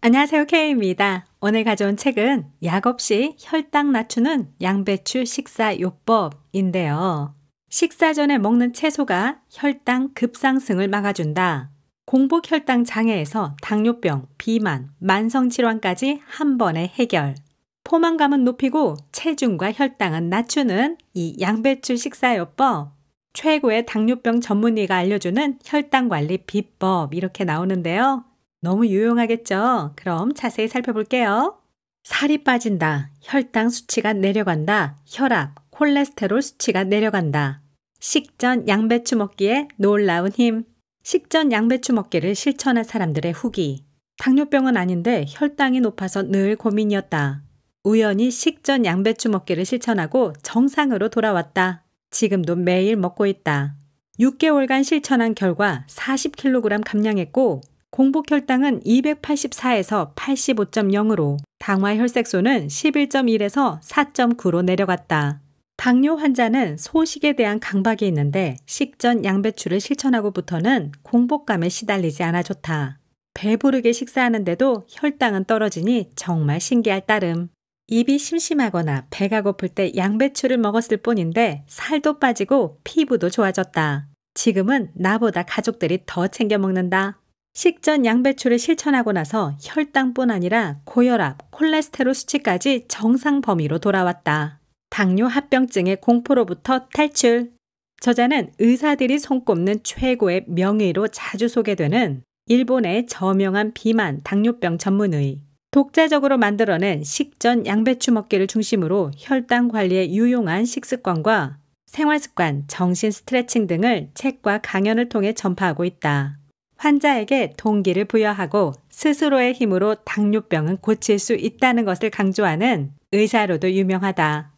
안녕하세요. K입니다. 오늘 가져온 책은 약 없이 혈당 낮추는 양배추 식사요법인데요. 식사 전에 먹는 채소가 혈당 급상승을 막아준다. 공복 혈당 장애에서 당뇨병, 비만, 만성질환까지 한 번에 해결. 포만감은 높이고 체중과 혈당은 낮추는 이 양배추 식사요법. 최고의 당뇨병 전문의가 알려주는 혈당관리 비법 이렇게 나오는데요. 너무 유용하겠죠? 그럼 자세히 살펴볼게요. 살이 빠진다. 혈당 수치가 내려간다. 혈압, 콜레스테롤 수치가 내려간다. 식전 양배추 먹기에 놀라운 힘. 식전 양배추 먹기를 실천한 사람들의 후기. 당뇨병은 아닌데 혈당이 높아서 늘 고민이었다. 우연히 식전 양배추 먹기를 실천하고 정상으로 돌아왔다. 지금도 매일 먹고 있다. 6개월간 실천한 결과 40kg 감량했고 공복 혈당은 284에서 85.0으로 당화 혈색소는 11.1에서 4.9로 내려갔다. 당뇨 환자는 소식에 대한 강박이 있는데 식전 양배추를 실천하고부터는 공복감에 시달리지 않아 좋다. 배부르게 식사하는데도 혈당은 떨어지니 정말 신기할 따름. 입이 심심하거나 배가 고플 때 양배추를 먹었을 뿐인데 살도 빠지고 피부도 좋아졌다. 지금은 나보다 가족들이 더 챙겨 먹는다. 식전 양배추를 실천하고 나서 혈당뿐 아니라 고혈압, 콜레스테롤 수치까지 정상 범위로 돌아왔다. 당뇨 합병증의 공포로부터 탈출. 저자는 의사들이 손꼽는 최고의 명의로 자주 소개되는 일본의 저명한 비만, 당뇨병 전문의. 독자적으로 만들어낸 식전 양배추 먹기를 중심으로 혈당 관리에 유용한 식습관과 생활습관, 정신 스트레칭 등을 책과 강연을 통해 전파하고 있다. 환자에게 동기를 부여하고 스스로의 힘으로 당뇨병은 고칠 수 있다는 것을 강조하는 의사로도 유명하다.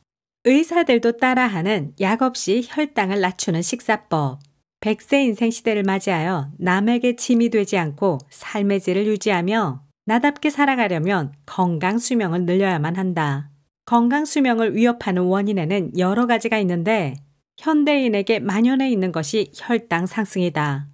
의사들도 따라하는 약 없이 혈당을 낮추는 식사법. 100세 인생 시대를 맞이하여 남에게 짐이 되지 않고 삶의 질을 유지하며 나답게 살아가려면 건강 수명을 늘려야만 한다. 건강 수명을 위협하는 원인에는 여러 가지가 있는데 현대인에게 만연해 있는 것이 혈당 상승이다.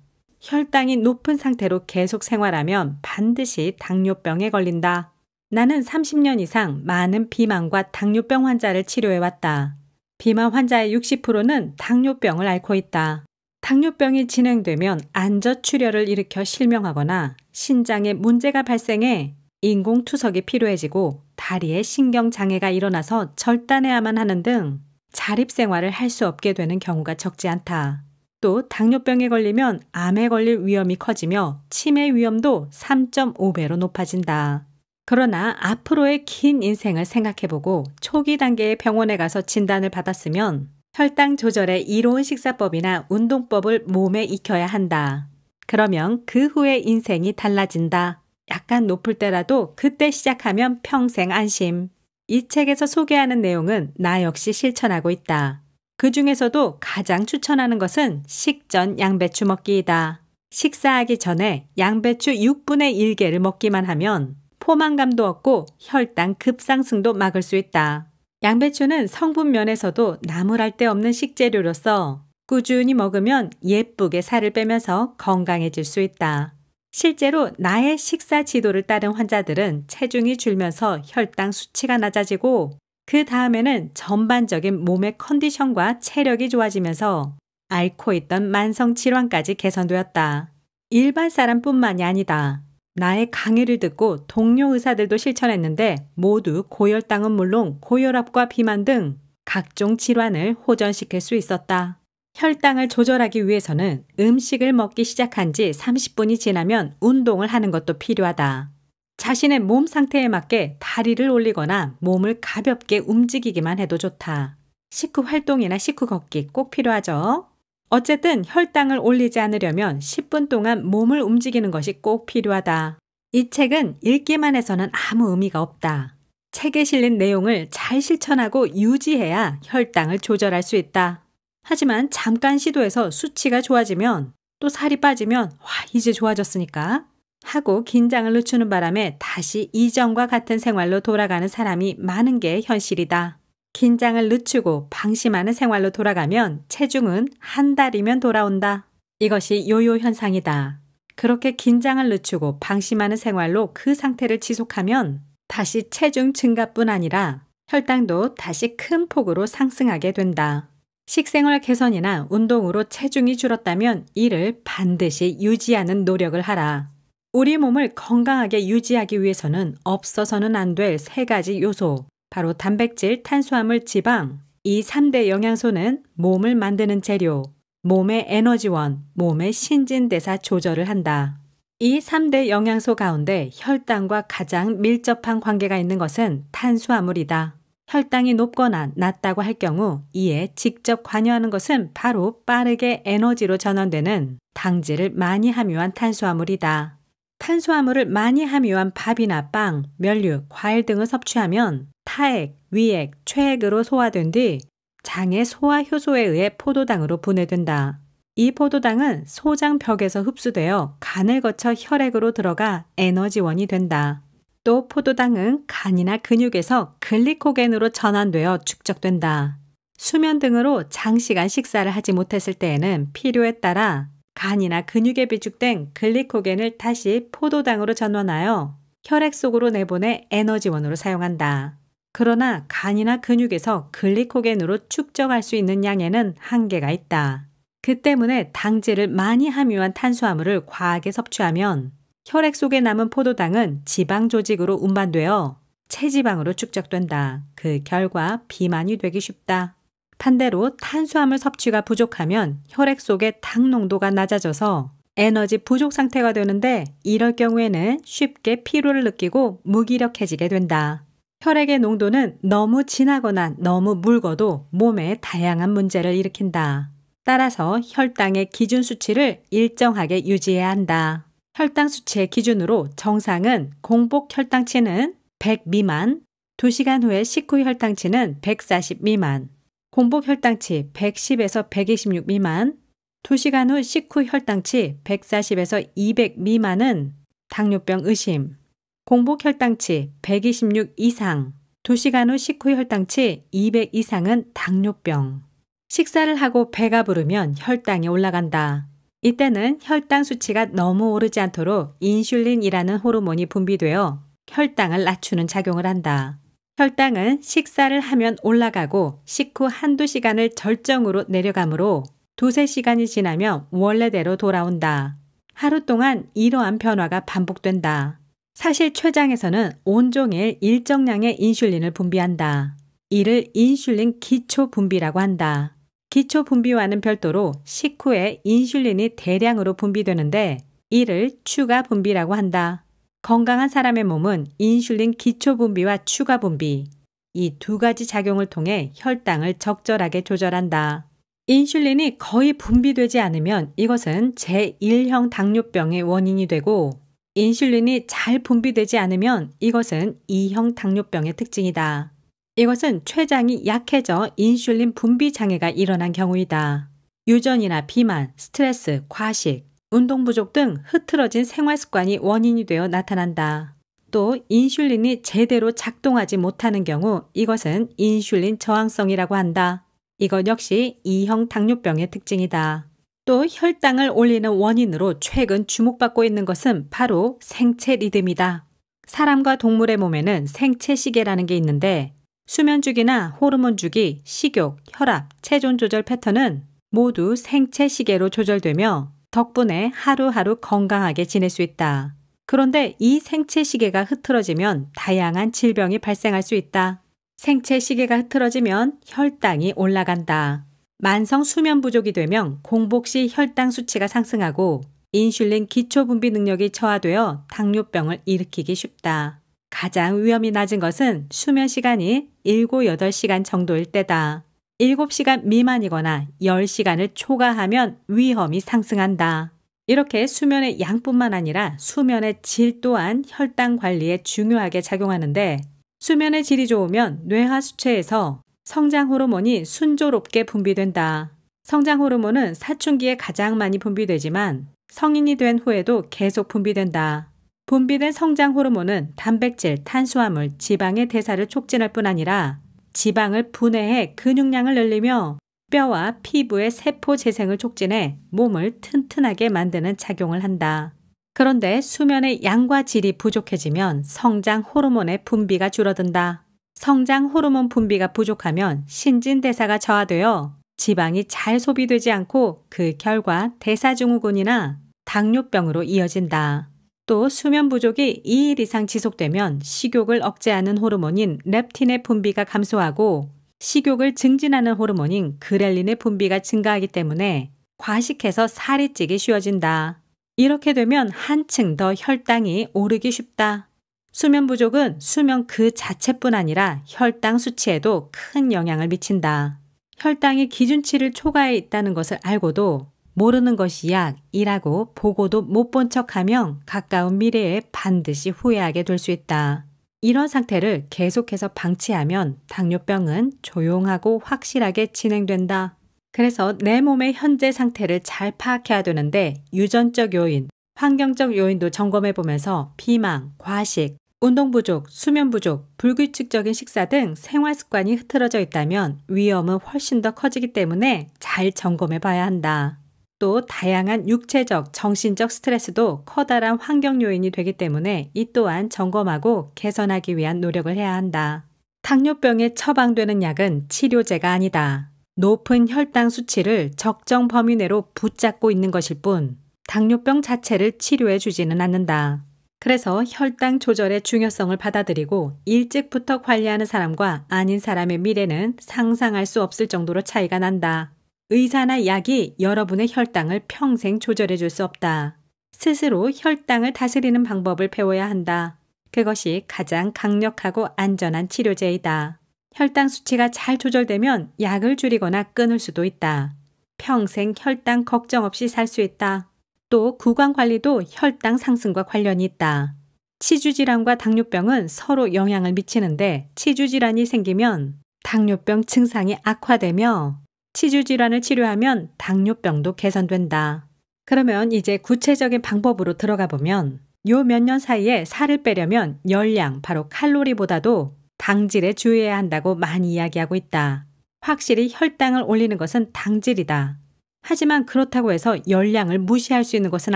혈당이 높은 상태로 계속 생활하면 반드시 당뇨병에 걸린다. 나는 30년 이상 많은 비만과 당뇨병 환자를 치료해왔다. 비만 환자의 60%는 당뇨병을 앓고 있다. 당뇨병이 진행되면 안저출혈을 일으켜 실명하거나 신장에 문제가 발생해 인공투석이 필요해지고 다리에 신경장애가 일어나서 절단해야만 하는 등 자립생활을 할 수 없게 되는 경우가 적지 않다. 또 당뇨병에 걸리면 암에 걸릴 위험이 커지며 치매 위험도 3.5배로 높아진다. 그러나 앞으로의 긴 인생을 생각해보고 초기 단계의 병원에 가서 진단을 받았으면 혈당 조절의 이로운 식사법이나 운동법을 몸에 익혀야 한다. 그러면 그 후의 인생이 달라진다. 약간 높을 때라도 그때 시작하면 평생 안심. 이 책에서 소개하는 내용은 나 역시 실천하고 있다. 그 중에서도 가장 추천하는 것은 식전 양배추 먹기이다. 식사하기 전에 양배추 6분의 1개를 먹기만 하면 포만감도 얻고 혈당 급상승도 막을 수 있다. 양배추는 성분 면에서도 나무랄 데 없는 식재료로서 꾸준히 먹으면 예쁘게 살을 빼면서 건강해질 수 있다. 실제로 나의 식사 지도를 따른 환자들은 체중이 줄면서 혈당 수치가 낮아지고 그 다음에는 전반적인 몸의 컨디션과 체력이 좋아지면서 앓고 있던 만성 질환까지 개선되었다. 일반 사람뿐만이 아니다. 나의 강의를 듣고 동료 의사들도 실천했는데 모두 고혈당은 물론 고혈압과 비만 등 각종 질환을 호전시킬 수 있었다. 혈당을 조절하기 위해서는 음식을 먹기 시작한 지 30분이 지나면 운동을 하는 것도 필요하다. 자신의 몸 상태에 맞게 다리를 올리거나 몸을 가볍게 움직이기만 해도 좋다. 식후 활동이나 식후 걷기 꼭 필요하죠. 어쨌든 혈당을 올리지 않으려면 10분 동안 몸을 움직이는 것이 꼭 필요하다. 이 책은 읽기만 해서는 아무 의미가 없다. 책에 실린 내용을 잘 실천하고 유지해야 혈당을 조절할 수 있다. 하지만 잠깐 시도해서 수치가 좋아지면 또 살이 빠지면 와, 이제 좋아졌으니까 하고 긴장을 늦추는 바람에 다시 이전과 같은 생활로 돌아가는 사람이 많은 게 현실이다. 긴장을 늦추고 방심하는 생활로 돌아가면 체중은 한 달이면 돌아온다. 이것이 요요 현상이다. 그렇게 긴장을 늦추고 방심하는 생활로 그 상태를 지속하면 다시 체중 증가뿐 아니라 혈당도 다시 큰 폭으로 상승하게 된다. 식생활 개선이나 운동으로 체중이 줄었다면 이를 반드시 유지하는 노력을 하라. 우리 몸을 건강하게 유지하기 위해서는 없어서는 안 될 세 가지 요소, 바로 단백질, 탄수화물, 지방. 이 3대 영양소는 몸을 만드는 재료, 몸의 에너지원, 몸의 신진대사 조절을 한다. 이 3대 영양소 가운데 혈당과 가장 밀접한 관계가 있는 것은 탄수화물이다. 혈당이 높거나 낮다고 할 경우 이에 직접 관여하는 것은 바로 빠르게 에너지로 전환되는 당질을 많이 함유한 탄수화물이다. 탄수화물을 많이 함유한 밥이나 빵, 면류, 과일 등을 섭취하면 타액, 위액, 최액으로 소화된 뒤 장의 소화 효소에 의해 포도당으로 분해된다. 이 포도당은 소장벽에서 흡수되어 간을 거쳐 혈액으로 들어가 에너지원이 된다. 또 포도당은 간이나 근육에서 글리코겐으로 전환되어 축적된다. 수면 등으로 장시간 식사를 하지 못했을 때에는 필요에 따라 간이나 근육에 비축된 글리코겐을 다시 포도당으로 전환하여 혈액 속으로 내보내 에너지원으로 사용한다. 그러나 간이나 근육에서 글리코겐으로 축적할 수 있는 양에는 한계가 있다. 그 때문에 당질을 많이 함유한 탄수화물을 과하게 섭취하면 혈액 속에 남은 포도당은 지방 조직으로 운반되어 체지방으로 축적된다. 그 결과 비만이 되기 쉽다. 반대로 탄수화물 섭취가 부족하면 혈액 속의 당 농도가 낮아져서 에너지 부족 상태가 되는데 이럴 경우에는 쉽게 피로를 느끼고 무기력해지게 된다. 혈액의 농도는 너무 진하거나 너무 묽어도 몸에 다양한 문제를 일으킨다. 따라서 혈당의 기준 수치를 일정하게 유지해야 한다. 혈당 수치의 기준으로 정상은 공복 혈당치는 100 미만, 2시간 후에 식후 혈당치는 140 미만, 공복 혈당치 110에서 126 미만, 2시간 후 식후 혈당치 140에서 200 미만은 당뇨병 의심, 공복 혈당치 126 이상, 2시간 후 식후 혈당치 200 이상은 당뇨병. 식사를 하고 배가 부르면 혈당이 올라간다. 이때는 혈당 수치가 너무 오르지 않도록 인슐린이라는 호르몬이 분비되어 혈당을 낮추는 작용을 한다. 혈당은 식사를 하면 올라가고 식후 한두 시간을 절정으로 내려가므로 2~3시간이 지나면 원래대로 돌아온다. 하루 동안 이러한 변화가 반복된다. 사실 췌장에서는 온종일 일정량의 인슐린을 분비한다. 이를 인슐린 기초 분비라고 한다. 기초 분비와는 별도로 식후에 인슐린이 대량으로 분비되는데 이를 추가 분비라고 한다. 건강한 사람의 몸은 인슐린 기초 분비와 추가 분비, 이 두 가지 작용을 통해 혈당을 적절하게 조절한다. 인슐린이 거의 분비되지 않으면 이것은 제1형 당뇨병의 원인이 되고 인슐린이 잘 분비되지 않으면 이것은 2형 당뇨병의 특징이다. 이것은 췌장이 약해져 인슐린 분비 장애가 일어난 경우이다. 유전이나 비만, 스트레스, 과식, 운동 부족 등 흐트러진 생활 습관이 원인이 되어 나타난다. 또 인슐린이 제대로 작동하지 못하는 경우 이것은 인슐린 저항성이라고 한다. 이것 역시 2형 당뇨병의 특징이다. 또 혈당을 올리는 원인으로 최근 주목받고 있는 것은 바로 생체 리듬이다. 사람과 동물의 몸에는 생체 시계라는 게 있는데 수면 주기나 호르몬 주기, 식욕, 혈압, 체존 조절 패턴은 모두 생체 시계로 조절되며 덕분에 하루하루 건강하게 지낼 수 있다. 그런데 이 생체 시계가 흐트러지면 다양한 질병이 발생할 수 있다. 생체 시계가 흐트러지면 혈당이 올라간다. 만성 수면 부족이 되면 공복 시 혈당 수치가 상승하고 인슐린 기초 분비 능력이 저하되어 당뇨병을 일으키기 쉽다. 가장 위험이 낮은 것은 수면 시간이 7~8시간 정도일 때다. 7시간 미만이거나 10시간을 초과하면 위험이 상승한다. 이렇게 수면의 양뿐만 아니라 수면의 질 또한 혈당 관리에 중요하게 작용하는데 수면의 질이 좋으면 뇌하 수체에서 성장 호르몬이 순조롭게 분비된다. 성장 호르몬은 사춘기에 가장 많이 분비되지만 성인이 된 후에도 계속 분비된다. 분비된 성장 호르몬은 단백질, 탄수화물, 지방의 대사를 촉진할 뿐 아니라 지방을 분해해 근육량을 늘리며 뼈와 피부의 세포 재생을 촉진해 몸을 튼튼하게 만드는 작용을 한다. 그런데 수면의 양과 질이 부족해지면 성장 호르몬의 분비가 줄어든다. 성장 호르몬 분비가 부족하면 신진대사가 저하되어 지방이 잘 소비되지 않고 그 결과 대사증후군이나 당뇨병으로 이어진다. 또 수면 부족이 2일 이상 지속되면 식욕을 억제하는 호르몬인 렙틴의 분비가 감소하고 식욕을 증진하는 호르몬인 그렐린의 분비가 증가하기 때문에 과식해서 살이 찌기 쉬워진다. 이렇게 되면 한층 더 혈당이 오르기 쉽다. 수면 부족은 수면 그 자체뿐 아니라 혈당 수치에도 큰 영향을 미친다. 혈당이 기준치를 초과해 있다는 것을 알고도 모르는 것이 약이라고 보고도 못 본 척하면 가까운 미래에 반드시 후회하게 될 수 있다. 이런 상태를 계속해서 방치하면 당뇨병은 조용하고 확실하게 진행된다. 그래서 내 몸의 현재 상태를 잘 파악해야 되는데 유전적 요인, 환경적 요인도 점검해 보면서 비만, 과식, 운동 부족, 수면 부족, 불규칙적인 식사 등 생활 습관이 흐트러져 있다면 위험은 훨씬 더 커지기 때문에 잘 점검해 봐야 한다. 또 다양한 육체적, 정신적 스트레스도 커다란 환경 요인이 되기 때문에 이 또한 점검하고 개선하기 위한 노력을 해야 한다. 당뇨병에 처방되는 약은 치료제가 아니다. 높은 혈당 수치를 적정 범위 내로 붙잡고 있는 것일 뿐 당뇨병 자체를 치료해 주지는 않는다. 그래서 혈당 조절의 중요성을 받아들이고 일찍부터 관리하는 사람과 아닌 사람의 미래는 상상할 수 없을 정도로 차이가 난다. 의사나 약이 여러분의 혈당을 평생 조절해 줄 수 없다. 스스로 혈당을 다스리는 방법을 배워야 한다. 그것이 가장 강력하고 안전한 치료제이다. 혈당 수치가 잘 조절되면 약을 줄이거나 끊을 수도 있다. 평생 혈당 걱정 없이 살 수 있다. 또 구강 관리도 혈당 상승과 관련이 있다. 치주질환과 당뇨병은 서로 영향을 미치는데 치주질환이 생기면 당뇨병 증상이 악화되며 치주질환을 치료하면 당뇨병도 개선된다. 그러면 이제 구체적인 방법으로 들어가 보면 요 몇 년 사이에 살을 빼려면 열량, 바로 칼로리보다도 당질에 주의해야 한다고 많이 이야기하고 있다. 확실히 혈당을 올리는 것은 당질이다. 하지만 그렇다고 해서 열량을 무시할 수 있는 것은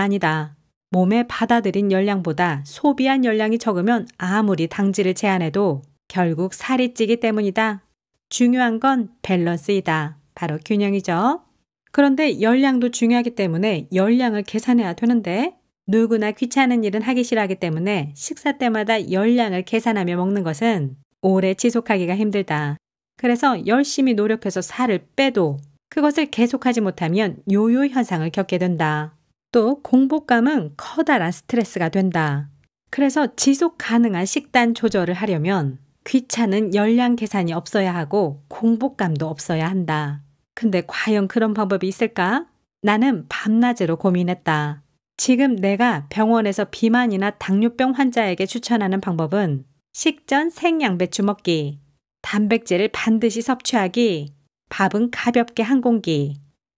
아니다. 몸에 받아들인 열량보다 소비한 열량이 적으면 아무리 당질을 제한해도 결국 살이 찌기 때문이다. 중요한 건 밸런스이다. 바로 균형이죠. 그런데 열량도 중요하기 때문에 열량을 계산해야 되는데 누구나 귀찮은 일은 하기 싫어하기 때문에 식사 때마다 열량을 계산하며 먹는 것은 오래 지속하기가 힘들다. 그래서 열심히 노력해서 살을 빼도 그것을 계속하지 못하면 요요 현상을 겪게 된다. 또 공복감은 커다란 스트레스가 된다. 그래서 지속 가능한 식단 조절을 하려면 귀찮은 열량 계산이 없어야 하고 공복감도 없어야 한다. 근데 과연 그런 방법이 있을까? 나는 밤낮으로 고민했다. 지금 내가 병원에서 비만이나 당뇨병 환자에게 추천하는 방법은 식전 생양배추 먹기, 단백질을 반드시 섭취하기, 밥은 가볍게 한 공기,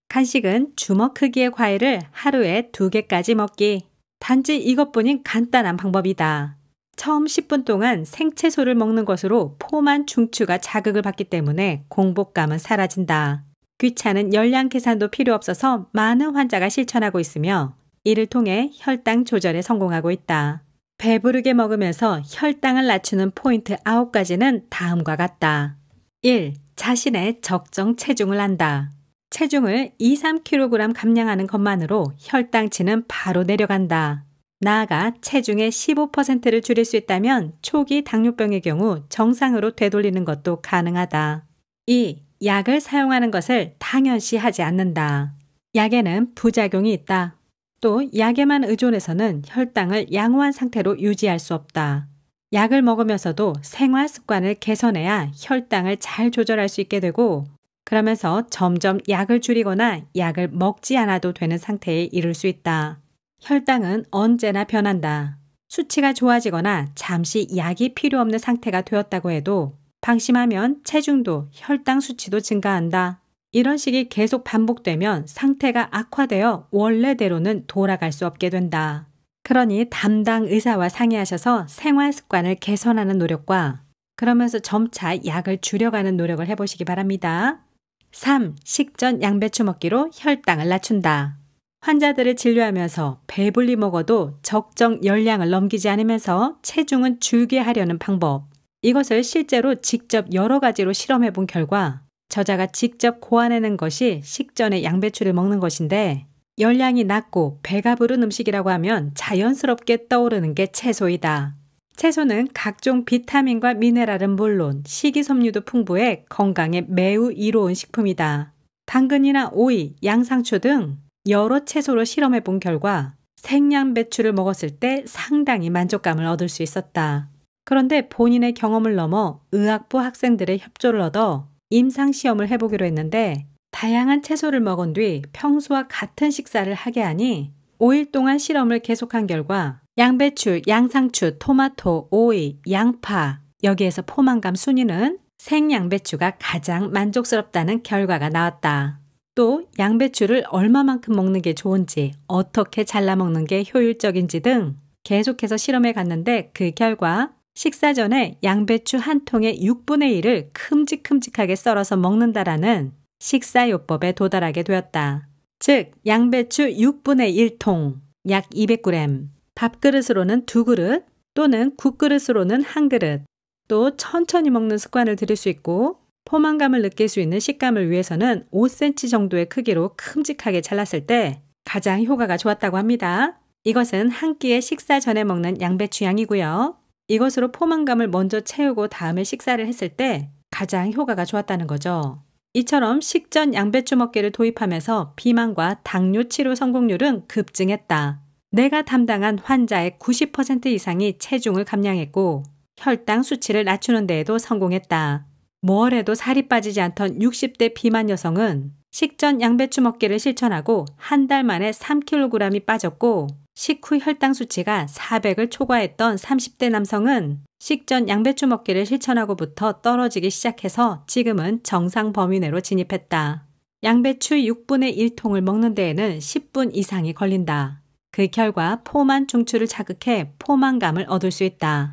간식은 주먹 크기의 과일을 하루에 2개까지 먹기. 단지 이것뿐인 간단한 방법이다. 처음 10분 동안 생채소를 먹는 것으로 포만 중추가 자극을 받기 때문에 공복감은 사라진다. 귀찮은 열량 계산도 필요 없어서 많은 환자가 실천하고 있으며 이를 통해 혈당 조절에 성공하고 있다. 배부르게 먹으면서 혈당을 낮추는 포인트 9가지는 다음과 같다. 1. 자신의 적정 체중을 안다. 체중을 2-3kg 감량하는 것만으로 혈당치는 바로 내려간다. 나아가 체중의 15%를 줄일 수 있다면 초기 당뇨병의 경우 정상으로 되돌리는 것도 가능하다. 2. 약을 사용하는 것을 당연시 하지 않는다. 약에는 부작용이 있다. 또 약에만 의존해서는 혈당을 양호한 상태로 유지할 수 없다. 약을 먹으면서도 생활 습관을 개선해야 혈당을 잘 조절할 수 있게 되고 그러면서 점점 약을 줄이거나 약을 먹지 않아도 되는 상태에 이를 수 있다. 혈당은 언제나 변한다. 수치가 좋아지거나 잠시 약이 필요 없는 상태가 되었다고 해도 방심하면 체중도 혈당 수치도 증가한다. 이런 식이 계속 반복되면 상태가 악화되어 원래대로는 돌아갈 수 없게 된다. 그러니 담당 의사와 상의하셔서 생활 습관을 개선하는 노력과 그러면서 점차 약을 줄여가는 노력을 해보시기 바랍니다. 3. 식전 양배추 먹기로 혈당을 낮춘다. 환자들을 진료하면서 배불리 먹어도 적정 열량을 넘기지 않으면서 체중은 줄게 하려는 방법. 이것을 실제로 직접 여러 가지로 실험해 본 결과 저자가 직접 고안해낸 것이 식전에 양배추를 먹는 것인데, 열량이 낮고 배가 부른 음식이라고 하면 자연스럽게 떠오르는 게 채소이다. 채소는 각종 비타민과 미네랄은 물론 식이섬유도 풍부해 건강에 매우 이로운 식품이다. 당근이나 오이, 양상추 등 여러 채소로 실험해 본 결과 생양배추를 먹었을 때 상당히 만족감을 얻을 수 있었다. 그런데 본인의 경험을 넘어 의학부 학생들의 협조를 얻어 임상시험을 해보기로 했는데, 다양한 채소를 먹은 뒤 평소와 같은 식사를 하게 하니 5일 동안 실험을 계속한 결과 양배추, 양상추, 토마토, 오이, 양파, 여기에서 포만감 순위는 생양배추가 가장 만족스럽다는 결과가 나왔다. 또 양배추를 얼마만큼 먹는 게 좋은지, 어떻게 잘라 먹는 게 효율적인지 등 계속해서 실험해 갔는데, 그 결과 식사 전에 양배추 한 통의 6분의 1을 큼직큼직하게 썰어서 먹는다라는 식사요법에 도달하게 되었다. 즉 양배추 6분의 1통, 약 200g, 밥그릇으로는 2그릇 또는 국그릇으로는 1그릇, 또 천천히 먹는 습관을 들일 수 있고 포만감을 느낄 수 있는 식감을 위해서는 5cm 정도의 크기로 큼직하게 잘랐을 때 가장 효과가 좋았다고 합니다. 이것은 한 끼의 식사 전에 먹는 양배추 양이고요. 이것으로 포만감을 먼저 채우고 다음에 식사를 했을 때 가장 효과가 좋았다는 거죠. 이처럼 식전 양배추 먹기를 도입하면서 비만과 당뇨 치료 성공률은 급증했다. 내가 담당한 환자의 90% 이상이 체중을 감량했고 혈당 수치를 낮추는 데에도 성공했다. 뭘 해도 살이 빠지지 않던 60대 비만 여성은 식전 양배추 먹기를 실천하고 한 달 만에 3kg이 빠졌고, 식후 혈당 수치가 400을 초과했던 30대 남성은 식전 양배추 먹기를 실천하고부터 떨어지기 시작해서 지금은 정상 범위 내로 진입했다. 양배추 6분의 1통을 먹는 데에는 10분 이상이 걸린다. 그 결과 포만 중추를 자극해 포만감을 얻을 수 있다.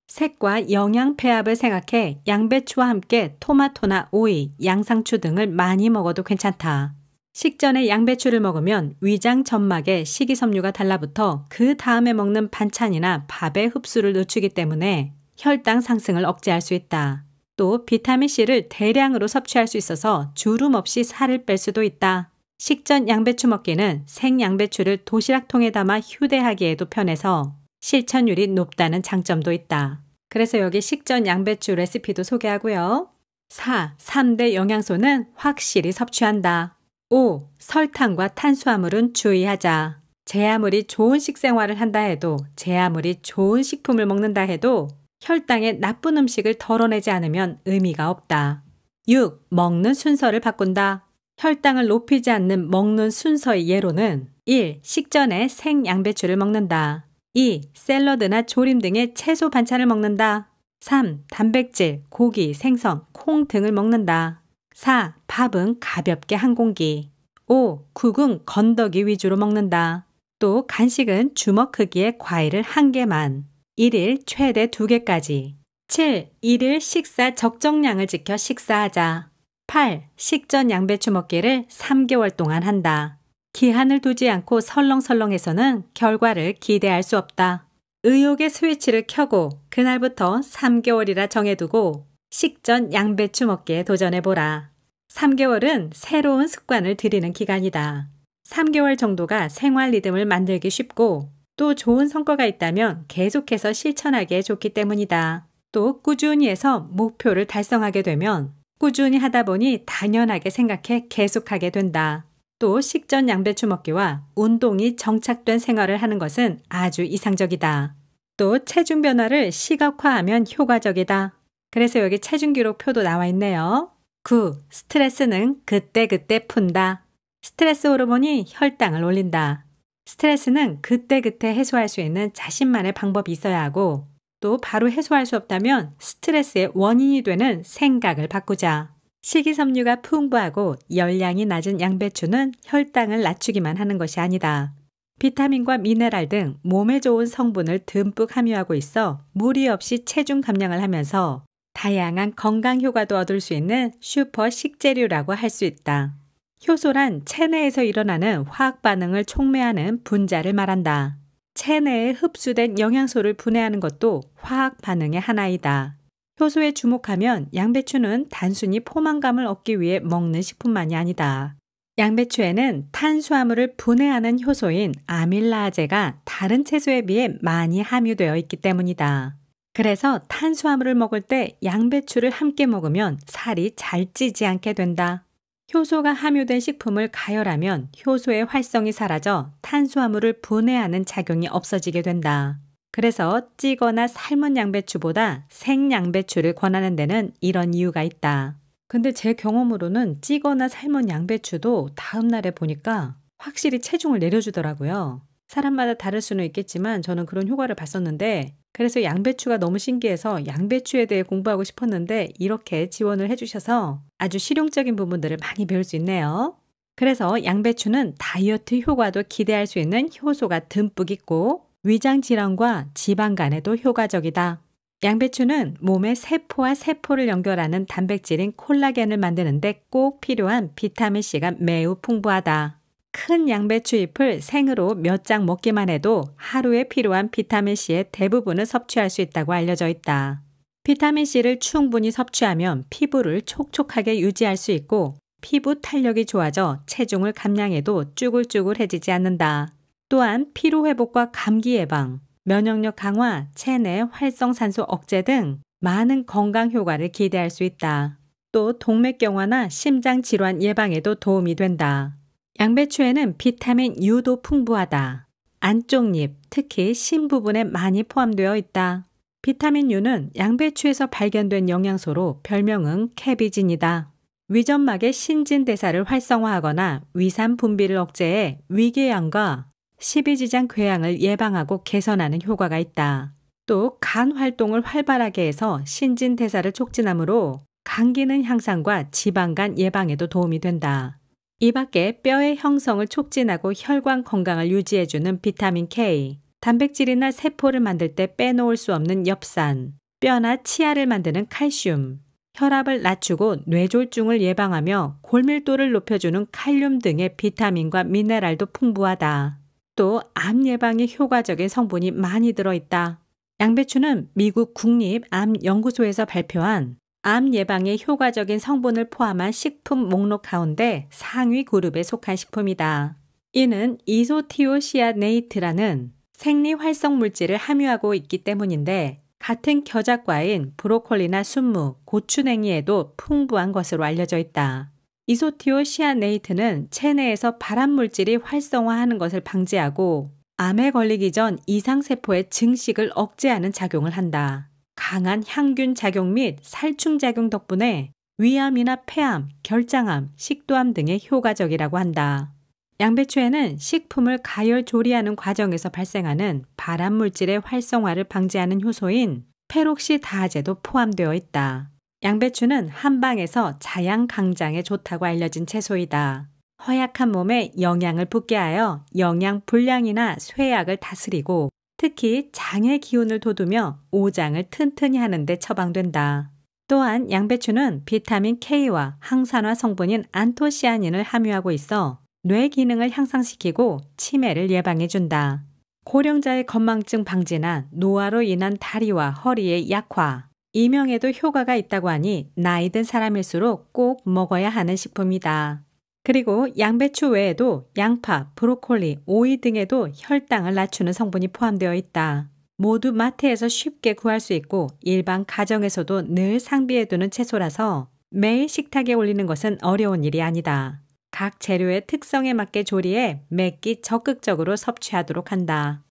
색과 영양 배합을 생각해 양배추와 함께 토마토나 오이, 양상추 등을 많이 먹어도 괜찮다. 식전에 양배추를 먹으면 위장 점막에 식이섬유가 달라붙어 그 다음에 먹는 반찬이나 밥의 흡수를 늦추기 때문에 혈당 상승을 억제할 수 있다. 또 비타민C를 대량으로 섭취할 수 있어서 주름 없이 살을 뺄 수도 있다. 식전 양배추 먹기는 생양배추를 도시락통에 담아 휴대하기에도 편해서 실천율이 높다는 장점도 있다. 그래서 여기 식전 양배추 레시피도 소개하고요. 4. 3대 영양소는 확실히 섭취한다. 5. 설탕과 탄수화물은 주의하자. 제 아무리 좋은 식생활을 한다 해도, 제 아무리 좋은 식품을 먹는다 해도 혈당에 나쁜 음식을 덜어내지 않으면 의미가 없다. 6. 먹는 순서를 바꾼다. 혈당을 높이지 않는 먹는 순서의 예로는 1. 식전에 생양배추를 먹는다. 2. 샐러드나 조림 등의 채소 반찬을 먹는다. 3. 단백질, 고기, 생선, 콩 등을 먹는다. 4. 밥은 가볍게 한 공기. 5. 국은 건더기 위주로 먹는다. 또 간식은 주먹 크기의 과일을 1개만. 1일 최대 2개까지. 7. 1일 식사 적정량을 지켜 식사하자. 8. 식전 양배추 먹기를 3개월 동안 한다. 기한을 두지 않고 설렁설렁해서는 결과를 기대할 수 없다. 의욕의 스위치를 켜고 그날부터 3개월이라 정해두고 식전 양배추 먹기에 도전해보라. 3개월은 새로운 습관을 들이는 기간이다. 3개월 정도가 생활 리듬을 만들기 쉽고 또 좋은 성과가 있다면 계속해서 실천하기에 좋기 때문이다. 또 꾸준히 해서 목표를 달성하게 되면 꾸준히 하다 보니 당연하게 생각해 계속하게 된다. 또 식전 양배추 먹기와 운동이 정착된 생활을 하는 것은 아주 이상적이다. 또 체중 변화를 시각화하면 효과적이다. 그래서 여기 체중 기록 표도 나와 있네요. 9. 스트레스는 그때그때 푼다. 스트레스 호르몬이 혈당을 올린다. 스트레스는 그때그때 해소할 수 있는 자신만의 방법이 있어야 하고, 또 바로 해소할 수 없다면 스트레스의 원인이 되는 생각을 바꾸자. 식이섬유가 풍부하고 열량이 낮은 양배추는 혈당을 낮추기만 하는 것이 아니다. 비타민과 미네랄 등 몸에 좋은 성분을 듬뿍 함유하고 있어 무리 없이 체중 감량을 하면서 다양한 건강 효과도 얻을 수 있는 슈퍼 식재료라고 할 수 있다. 효소란 체내에서 일어나는 화학 반응을 촉매하는 분자를 말한다. 체내에 흡수된 영양소를 분해하는 것도 화학 반응의 하나이다. 효소에 주목하면 양배추는 단순히 포만감을 얻기 위해 먹는 식품만이 아니다. 양배추에는 탄수화물을 분해하는 효소인 아밀라아제가 다른 채소에 비해 많이 함유되어 있기 때문이다. 그래서 탄수화물을 먹을 때 양배추를 함께 먹으면 살이 잘 찌지 않게 된다. 효소가 함유된 식품을 가열하면 효소의 활성이 사라져 탄수화물을 분해하는 작용이 없어지게 된다. 그래서 찌거나 삶은 양배추보다 생양배추를 권하는 데는 이런 이유가 있다. 근데 제 경험으로는 찌거나 삶은 양배추도 다음날에 보니까 확실히 체중을 내려주더라고요. 사람마다 다를 수는 있겠지만 저는 그런 효과를 봤었는데, 그래서 양배추가 너무 신기해서 양배추에 대해 공부하고 싶었는데 이렇게 지원을 해주셔서 아주 실용적인 부분들을 많이 배울 수 있네요. 그래서 양배추는 다이어트 효과도 기대할 수 있는 효소가 듬뿍 있고 위장 질환과 지방간에도 효과적이다. 양배추는 몸의 세포와 세포를 연결하는 단백질인 콜라겐을 만드는데 꼭 필요한 비타민C가 매우 풍부하다. 큰 양배추 잎을 생으로 몇 장 먹기만 해도 하루에 필요한 비타민C의 대부분을 섭취할 수 있다고 알려져 있다. 비타민C를 충분히 섭취하면 피부를 촉촉하게 유지할 수 있고 피부 탄력이 좋아져 체중을 감량해도 쭈글쭈글해지지 않는다. 또한 피로회복과 감기 예방, 면역력 강화, 체내 활성산소 억제 등 많은 건강 효과를 기대할 수 있다. 또 동맥경화나 심장 질환 예방에도 도움이 된다. 양배추에는 비타민 U도 풍부하다. 안쪽 잎, 특히 심 부분에 많이 포함되어 있다. 비타민 U는 양배추에서 발견된 영양소로 별명은 캐비진이다. 위점막의 신진대사를 활성화하거나 위산 분비를 억제해 위궤양과 십이지장 궤양을 예방하고 개선하는 효과가 있다. 또 간 활동을 활발하게 해서 신진대사를 촉진하므로 간 기능 향상과 지방간 예방에도 도움이 된다. 이 밖에 뼈의 형성을 촉진하고 혈관 건강을 유지해주는 비타민 K, 단백질이나 세포를 만들 때 빼놓을 수 없는 엽산, 뼈나 치아를 만드는 칼슘, 혈압을 낮추고 뇌졸중을 예방하며 골밀도를 높여주는 칼륨 등의 비타민과 미네랄도 풍부하다. 또 암 예방에 효과적인 성분이 많이 들어있다. 양배추는 미국 국립암연구소에서 발표한 암 예방에 효과적인 성분을 포함한 식품 목록 가운데 상위 그룹에 속한 식품이다. 이는 이소티오시아네이트라는 생리활성 물질을 함유하고 있기 때문인데 같은 겨자과인 브로콜리나 순무, 고추냉이에도 풍부한 것으로 알려져 있다. 이소티오시아네이트는 체내에서 발암물질이 활성화하는 것을 방지하고 암에 걸리기 전 이상세포의 증식을 억제하는 작용을 한다. 강한 향균 작용 및 살충 작용 덕분에 위암이나 폐암, 결장암, 식도암 등에 효과적이라고 한다. 양배추에는 식품을 가열 조리하는 과정에서 발생하는 발암물질의 활성화를 방지하는 효소인 페록시다아제도 포함되어 있다. 양배추는 한방에서 자양강장에 좋다고 알려진 채소이다. 허약한 몸에 영양을 붙게 하여 영양 불량이나 쇠약을 다스리고 특히 장의 기운을 돋우며 오장을 튼튼히 하는 데 처방된다. 또한 양배추는 비타민 K와 항산화 성분인 안토시아닌을 함유하고 있어 뇌 기능을 향상시키고 치매를 예방해준다. 고령자의 건망증 방지나 노화로 인한 다리와 허리의 약화, 이명에도 효과가 있다고 하니 나이 든 사람일수록 꼭 먹어야 하는 식품이다. 그리고 양배추 외에도 양파, 브로콜리, 오이 등에도 혈당을 낮추는 성분이 포함되어 있다. 모두 마트에서 쉽게 구할 수 있고 일반 가정에서도 늘 상비해두는 채소라서 매일 식탁에 올리는 것은 어려운 일이 아니다. 각 재료의 특성에 맞게 조리해 매끼 적극적으로 섭취하도록 한다.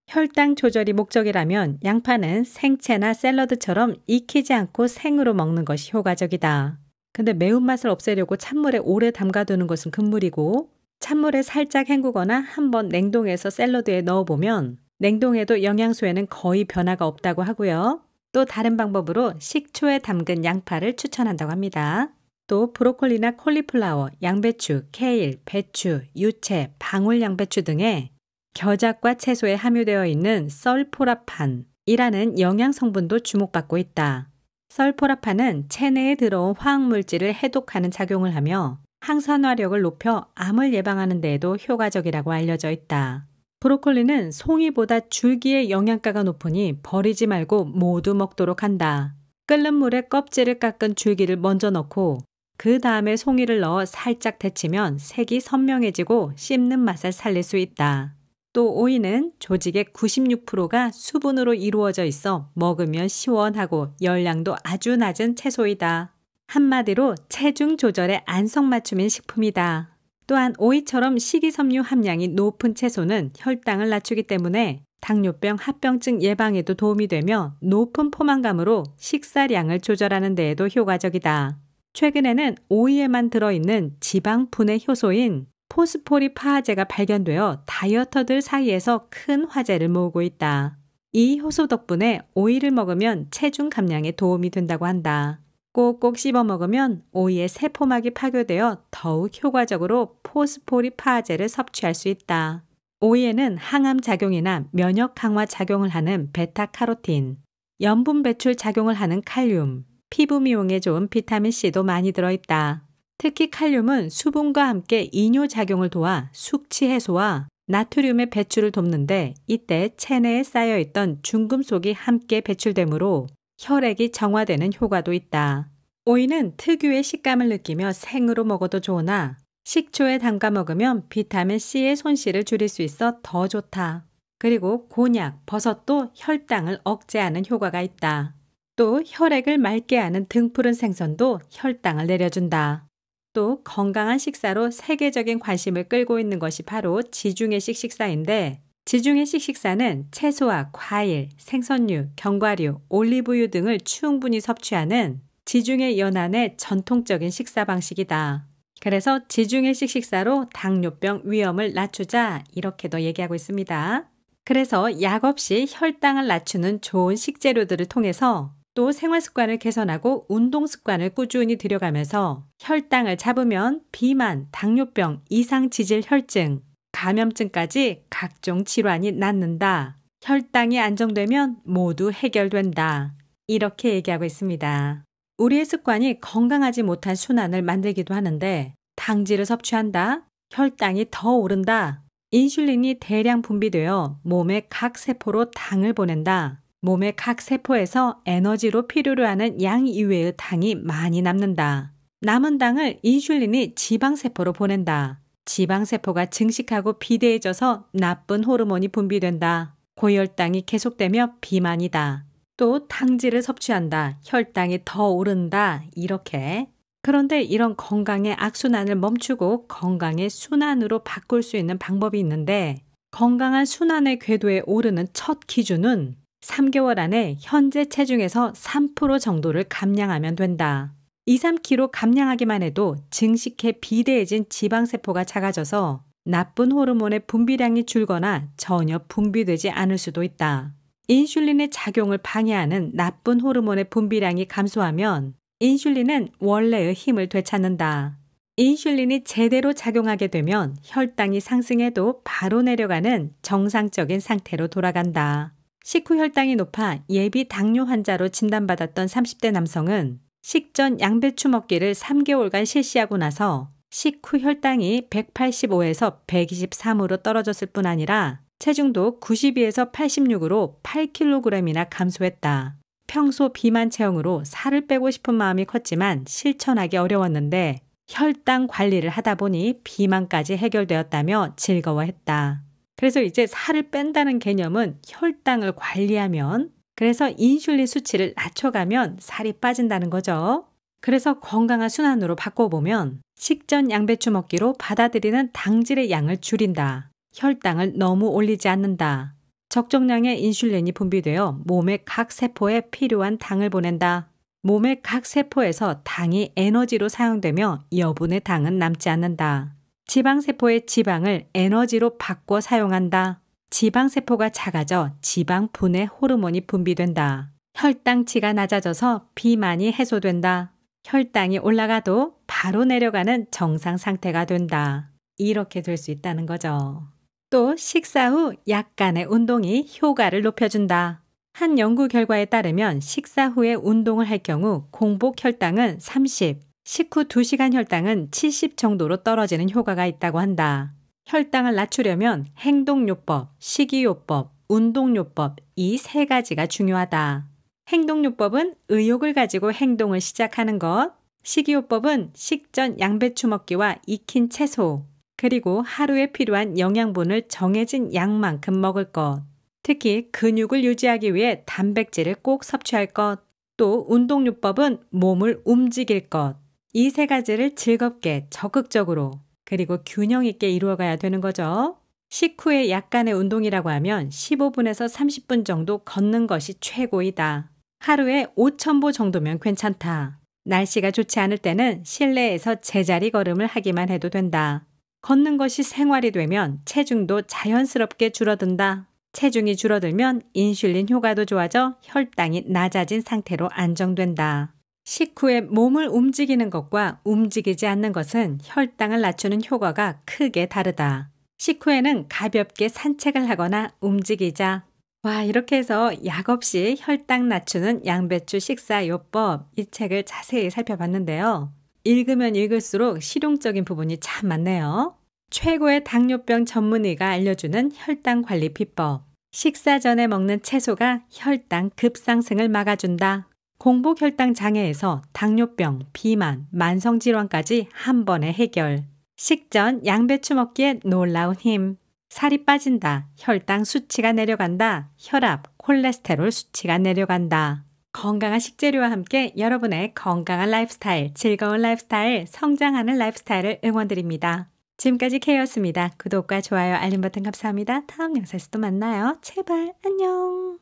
혈당 조절이 목적이라면 양파는 생채나 샐러드처럼 익히지 않고 생으로 먹는 것이 효과적이다. 근데 매운맛을 없애려고 찬물에 오래 담가두는 것은 금물이고 찬물에 살짝 헹구거나 한번 냉동해서 샐러드에 넣어보면 냉동해도 영양소에는 거의 변화가 없다고 하고요. 또 다른 방법으로 식초에 담근 양파를 추천한다고 합니다. 또 브로콜리나 콜리플라워, 양배추, 케일, 배추, 유채, 방울양배추 등의 겨자과 채소에 함유되어 있는 설포라판이라는 영양 성분도 주목받고 있다. 설포라판은 체내에 들어온 화학물질을 해독하는 작용을 하며 항산화력을 높여 암을 예방하는 데에도 효과적이라고 알려져 있다. 브로콜리는 송이보다 줄기의 영양가가 높으니 버리지 말고 모두 먹도록 한다. 끓는 물에 껍질을 깎은 줄기를 먼저 넣고 그 다음에 송이를 넣어 살짝 데치면 색이 선명해지고 씹는 맛을 살릴 수 있다. 또 오이는 조직의 96%가 수분으로 이루어져 있어 먹으면 시원하고 열량도 아주 낮은 채소이다. 한마디로 체중 조절에 안성맞춤인 식품이다. 또한 오이처럼 식이섬유 함량이 높은 채소는 혈당을 낮추기 때문에 당뇨병, 합병증 예방에도 도움이 되며 높은 포만감으로 식사량을 조절하는 데에도 효과적이다. 최근에는 오이에만 들어있는 지방 분해 효소인 포스포리파아제가 발견되어 다이어터들 사이에서 큰 화제를 모으고 있다. 이 효소 덕분에 오이를 먹으면 체중 감량에 도움이 된다고 한다. 꼭꼭 씹어 먹으면 오이의 세포막이 파괴되어 더욱 효과적으로 포스포리파아제를 섭취할 수 있다. 오이에는 항암 작용이나 면역 강화 작용을 하는 베타카로틴, 염분 배출 작용을 하는 칼륨, 피부 미용에 좋은 비타민C도 많이 들어있다. 특히 칼륨은 수분과 함께 이뇨작용을 도와 숙취 해소와 나트륨의 배출을 돕는데 이때 체내에 쌓여있던 중금속이 함께 배출되므로 혈액이 정화되는 효과도 있다. 오이는 특유의 식감을 느끼며 생으로 먹어도 좋으나 식초에 담가 먹으면 비타민C의 손실을 줄일 수 있어 더 좋다. 그리고 곤약, 버섯도 혈당을 억제하는 효과가 있다. 또 혈액을 맑게 하는 등푸른 생선도 혈당을 내려준다. 또 건강한 식사로 세계적인 관심을 끌고 있는 것이 바로 지중해식 식사인데 지중해식 식사는 채소와 과일, 생선류, 견과류, 올리브유 등을 충분히 섭취하는 지중해 연안의 전통적인 식사 방식이다. 그래서 지중해식 식사로 당뇨병 위험을 낮추자 이렇게도 얘기하고 있습니다. 그래서 약 없이 혈당을 낮추는 좋은 식재료들을 통해서 또 생활습관을 개선하고 운동습관을 꾸준히 들여가면서 혈당을 잡으면 비만, 당뇨병, 이상지질혈증, 감염증까지 각종 질환이 낫는다. 혈당이 안정되면 모두 해결된다. 이렇게 얘기하고 있습니다. 우리의 습관이 건강하지 못한 순환을 만들기도 하는데 당질을 섭취한다. 혈당이 더 오른다. 인슐린이 대량 분비되어 몸의 각 세포로 당을 보낸다. 몸의 각 세포에서 에너지로 필요로 하는 양 이외의 당이 많이 남는다. 남은 당을 인슐린이 지방세포로 보낸다. 지방세포가 증식하고 비대해져서 나쁜 호르몬이 분비된다. 고혈당이 계속되며 비만이다. 또 당질을 섭취한다. 혈당이 더 오른다. 이렇게. 그런데 이런 건강의 악순환을 멈추고 건강의 순환으로 바꿀 수 있는 방법이 있는데 건강한 순환의 궤도에 오르는 첫 기준은 3개월 안에 현재 체중에서 3% 정도를 감량하면 된다. 2, 3kg 감량하기만 해도 증식해 비대해진 지방세포가 작아져서 나쁜 호르몬의 분비량이 줄거나 전혀 분비되지 않을 수도 있다. 인슐린의 작용을 방해하는 나쁜 호르몬의 분비량이 감소하면 인슐린은 원래의 힘을 되찾는다. 인슐린이 제대로 작용하게 되면 혈당이 상승해도 바로 내려가는 정상적인 상태로 돌아간다. 식후 혈당이 높아 예비 당뇨 환자로 진단받았던 30대 남성은 식전 양배추 먹기를 3개월간 실시하고 나서 식후 혈당이 185에서 123으로 떨어졌을 뿐 아니라 체중도 92에서 86으로 8kg이나 감소했다. 평소 비만 체형으로 살을 빼고 싶은 마음이 컸지만 실천하기 어려웠는데 혈당 관리를 하다 보니 비만까지 해결되었다며 즐거워했다. 그래서 이제 살을 뺀다는 개념은 혈당을 관리하면 그래서 인슐린 수치를 낮춰가면 살이 빠진다는 거죠. 그래서 건강한 순환으로 바꿔보면 식전 양배추 먹기로 받아들이는 당질의 양을 줄인다. 혈당을 너무 올리지 않는다. 적정량의 인슐린이 분비되어 몸의 각 세포에 필요한 당을 보낸다. 몸의 각 세포에서 당이 에너지로 사용되며 여분의 당은 남지 않는다. 지방세포의 지방을 에너지로 바꿔 사용한다. 지방세포가 작아져 지방 분해 호르몬이 분비된다. 혈당치가 낮아져서 비만이 해소된다. 혈당이 올라가도 바로 내려가는 정상 상태가 된다. 이렇게 될 수 있다는 거죠. 또 식사 후 약간의 운동이 효과를 높여준다. 한 연구 결과에 따르면 식사 후에 운동을 할 경우 공복 혈당은 30, 식후 2시간 혈당은 70 정도로 떨어지는 효과가 있다고 한다. 혈당을 낮추려면 행동요법, 식이요법, 운동요법 이 3가지가 중요하다. 행동요법은 의욕을 가지고 행동을 시작하는 것, 식이요법은 식전 양배추 먹기와 익힌 채소, 그리고 하루에 필요한 영양분을 정해진 양만큼 먹을 것, 특히 근육을 유지하기 위해 단백질을 꼭 섭취할 것, 또 운동요법은 몸을 움직일 것, 이 3가지를 즐겁게 적극적으로 그리고 균형 있게 이루어가야 되는 거죠. 식후에 약간의 운동이라고 하면 15분에서 30분 정도 걷는 것이 최고이다. 하루에 5,000보 정도면 괜찮다. 날씨가 좋지 않을 때는 실내에서 제자리 걸음을 하기만 해도 된다. 걷는 것이 생활이 되면 체중도 자연스럽게 줄어든다. 체중이 줄어들면 인슐린 효과도 좋아져 혈당이 낮아진 상태로 안정된다. 식후에 몸을 움직이는 것과 움직이지 않는 것은 혈당을 낮추는 효과가 크게 다르다. 식후에는 가볍게 산책을 하거나 움직이자. 와, 이렇게 해서 약 없이 혈당 낮추는 양배추 식사요법 이 책을 자세히 살펴봤는데요. 읽으면 읽을수록 실용적인 부분이 참 많네요. 최고의 당뇨병 전문의가 알려주는 혈당 관리 비법. 식사 전에 먹는 채소가 혈당 급상승을 막아준다. 공복 혈당 장애에서 당뇨병, 비만, 만성질환까지 한 번에 해결. 식전 양배추 먹기에 놀라운 힘. 살이 빠진다. 혈당 수치가 내려간다. 혈압, 콜레스테롤 수치가 내려간다. 건강한 식재료와 함께 여러분의 건강한 라이프스타일, 즐거운 라이프스타일, 성장하는 라이프스타일을 응원드립니다. 지금까지 K였습니다. 구독과 좋아요, 알림 버튼 감사합니다. 다음 영상에서 또 만나요. 제발 안녕.